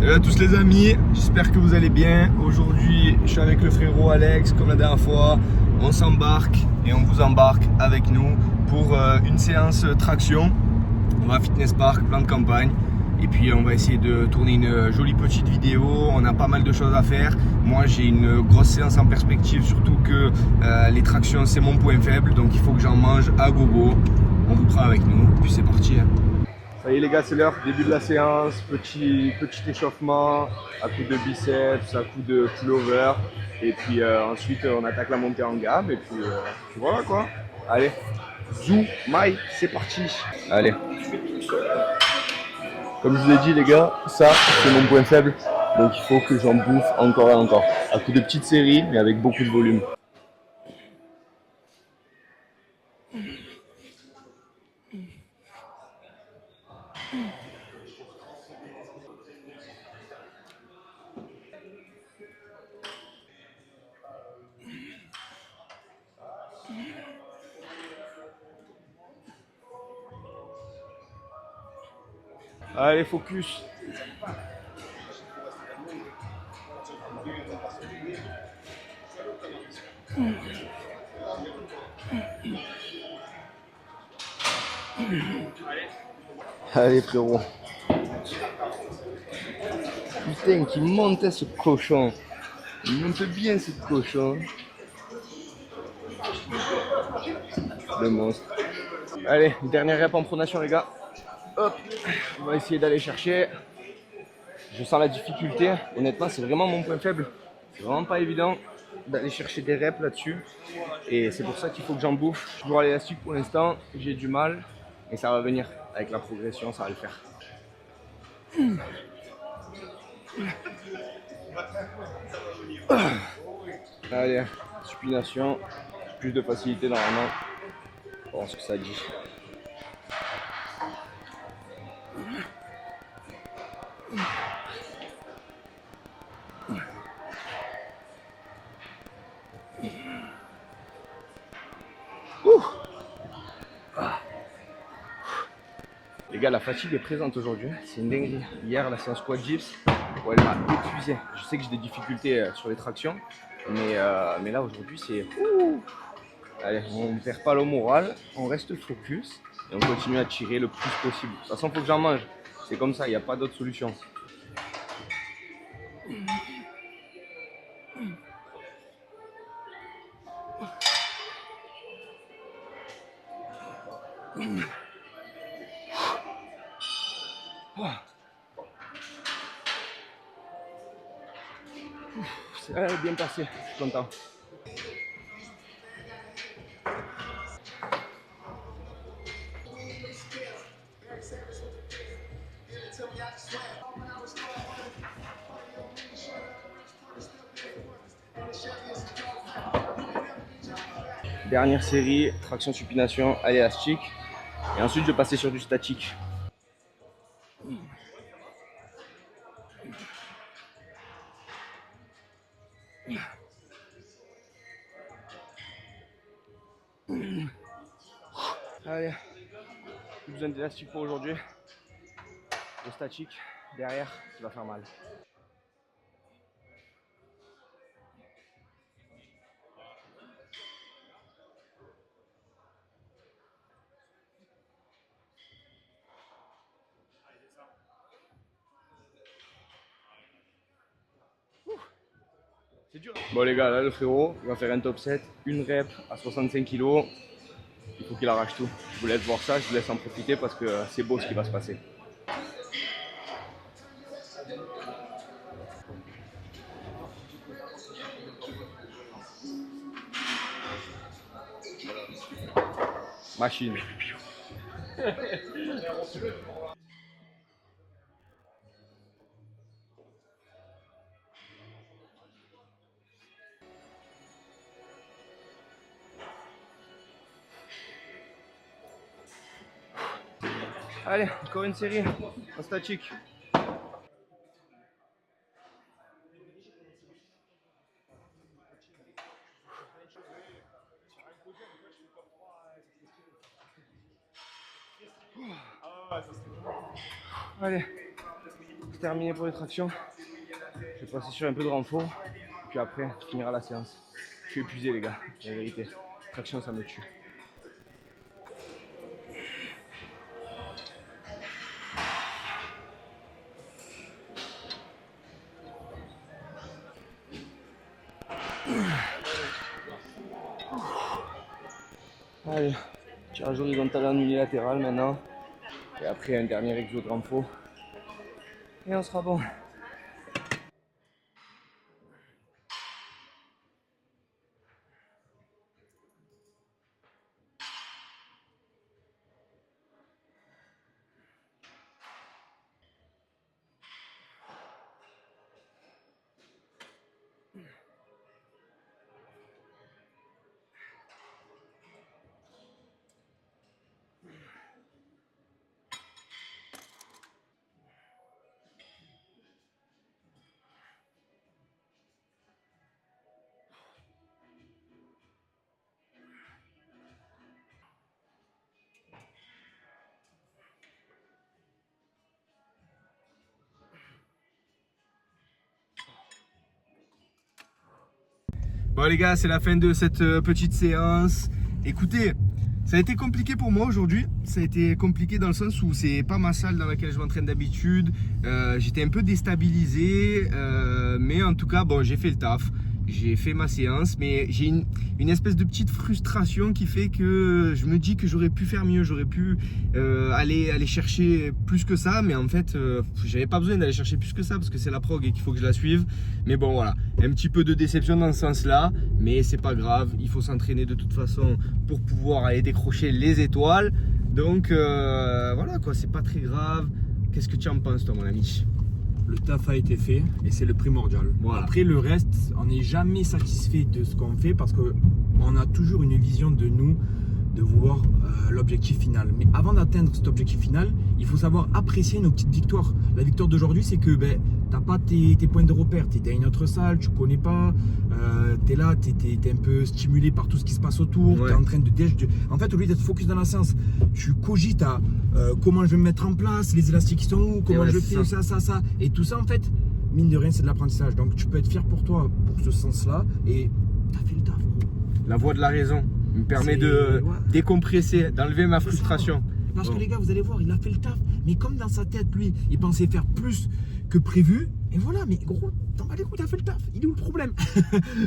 Salut à tous les amis, j'espère que vous allez bien. Aujourd'hui, je suis avec le frérot Alex, comme la dernière fois. On s'embarque et on vous embarque avec nous pour une séance traction. On va à Fitness Park, plan de campagne. Et puis on va essayer de tourner une jolie petite vidéo. On a pas mal de choses à faire. Moi j'ai une grosse séance en perspective, surtout que les tractions c'est mon point faible. Donc il faut que j'en mange à gogo. On vous prend avec nous, puis c'est parti. Ça y est les gars, c'est l'heure, début de la séance, petit échauffement, à coup de biceps, à coup de pullover. Et puis ensuite on attaque la montée en gamme et puis voilà quoi. Allez, zou, maille, c'est parti. Allez. Comme je vous ai dit les gars, ça c'est mon point faible. Donc il faut que j'en bouffe encore et encore. À coup de petites séries mais avec beaucoup de volume. Allez, focus. Allez frérot. Putain, qui montait ce cochon. Il monte bien ce cochon. Le monstre. Allez, dernière rep en pronation les gars. Hop, on va essayer d'aller chercher. Je sens la difficulté. Honnêtement, c'est vraiment mon point faible. C'est vraiment pas évident d'aller chercher des reps là-dessus. Et c'est pour ça qu'il faut que j'en bouffe. Toujours à l'élastique pour l'instant, j'ai du mal. Mais ça va venir. Avec la progression, ça va le faire. Allez, supination. Plus de facilité normalement. On va voir ce que ça dit. Les gars, la fatigue est présente aujourd'hui, c'est une dinguerie. Hier, la séance squat dips, ouais, elle m'a épuisé. Je sais que j'ai des difficultés sur les tractions, mais là aujourd'hui, c'est... Allez, on ne perd pas le moral, on reste focus et on continue à tirer le plus possible. De toute façon, il faut que j'en mange. C'est comme ça, il n'y a pas d'autre solution. C'est bien passé, je suis content. Dernière série, traction supination à l'élastique. Et ensuite, je vais passer sur du statique. Allez, plus besoin d'élastique pour aujourd'hui. Le statique derrière, ça va faire mal. C'est dur. Bon les gars, là le frérot, il va faire un top 7, une rep à 65 kg. Il faut qu'il arrache tout. Je vous laisse voir ça, je vous laisse en profiter parce que c'est beau ce qui va se passer. Machine. Allez, encore une série en statique. Allez, terminé pour les tractions. Je vais passer sur un peu de renfort. Puis après, on finira la séance. Je suis épuisé les gars, la vérité. Traction, ça me tue. Allez, tirage horizontal en unilatéral maintenant. Et après un dernier exo de renfort. Et on sera bon. Bon les gars, c'est la fin de cette petite séance. Écoutez, ça a été compliqué pour moi aujourd'hui. Ça a été compliqué dans le sens où c'est pas ma salle dans laquelle je m'entraîne d'habitude. J'étais un peu déstabilisé, mais en tout cas, bon, j'ai fait le taf. J'ai fait ma séance, mais j'ai une espèce de petite frustration qui fait que je me dis que j'aurais pu faire mieux, j'aurais pu aller chercher plus que ça, mais en fait, j'avais pas besoin d'aller chercher plus que ça parce que c'est la prog et qu'il faut que je la suive. Mais bon, voilà, un petit peu de déception dans ce sens-là, mais c'est pas grave, il faut s'entraîner de toute façon pour pouvoir aller décrocher les étoiles. Donc voilà quoi, c'est pas très grave. Qu'est-ce que tu en penses toi mon ami ? Le taf a été fait et c'est le primordial. Voilà. Après le reste, on n'est jamais satisfait de ce qu'on fait parce qu'on a toujours une vision de nous, de vouloir l'objectif final. Mais avant d'atteindre cet objectif final, il faut savoir apprécier nos petites victoires. La victoire d'aujourd'hui, c'est que tu n'as pas tes points de repère. Tu es à une autre salle, tu ne connais pas. Tu es là, tu es un peu stimulé par tout ce qui se passe autour. Ouais. Tu es en train de... En fait, au lieu d'être focus dans la séance, tu cogites à comment je vais me mettre en place, les élastiques qui sont où, comment je fais ça. Et tout ça, en fait, mine de rien, c'est de l'apprentissage. Donc, tu peux être fier pour toi, pour ce sens-là. Et tu as fait le taf, gros. La voix de la raison me permet de décompresser, d'enlever ma frustration. Parce que les gars, vous allez voir, il a fait le taf. Mais comme dans sa tête, lui, il pensait faire plus que prévu. Et voilà, mais gros, t'en vas les couilles, t'as fait le taf. Il est où le problème?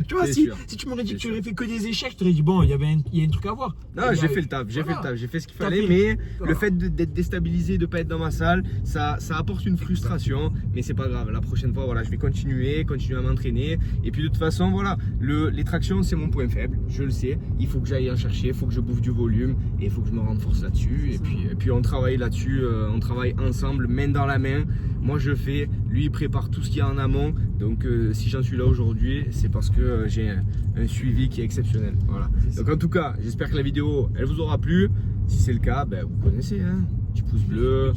Tu vois, si tu m'aurais dit que tu aurais fait que des échecs, je t'aurais dit, bon, il y a un truc à voir. Non, j'ai fait le taf, j'ai fait ce qu'il fallait. Mais le fait d'être déstabilisé, de ne pas être dans ma salle, ça apporte une frustration. Mais c'est pas grave, la prochaine fois, voilà, je vais continuer à m'entraîner. Et puis de toute façon, voilà, les tractions, c'est mon point faible, je le sais. Il faut que j'aille en chercher, il faut que je bouffe du volume. Et il faut que je me renforce là-dessus. Et puis on travaille là-dessus, on travaille ensemble, main dans la main. Moi je fais, lui il prépare tout ce qu'il y a en amont. Donc si j'en suis là aujourd'hui, c'est parce que j'ai un suivi qui est exceptionnel. Voilà. Donc en tout cas, j'espère que la vidéo elle vous aura plu. Si c'est le cas, vous connaissez, hein, petit pouce bleu,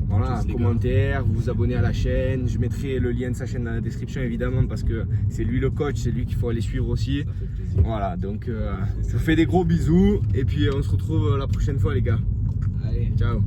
voilà, commentaire, vous vous abonnez à la chaîne. Je mettrai le lien de sa chaîne dans la description évidemment parce que c'est lui le coach, c'est lui qu'il faut aller suivre aussi. Voilà, donc je vous fais des gros bisous et puis on se retrouve la prochaine fois les gars. Allez, ciao.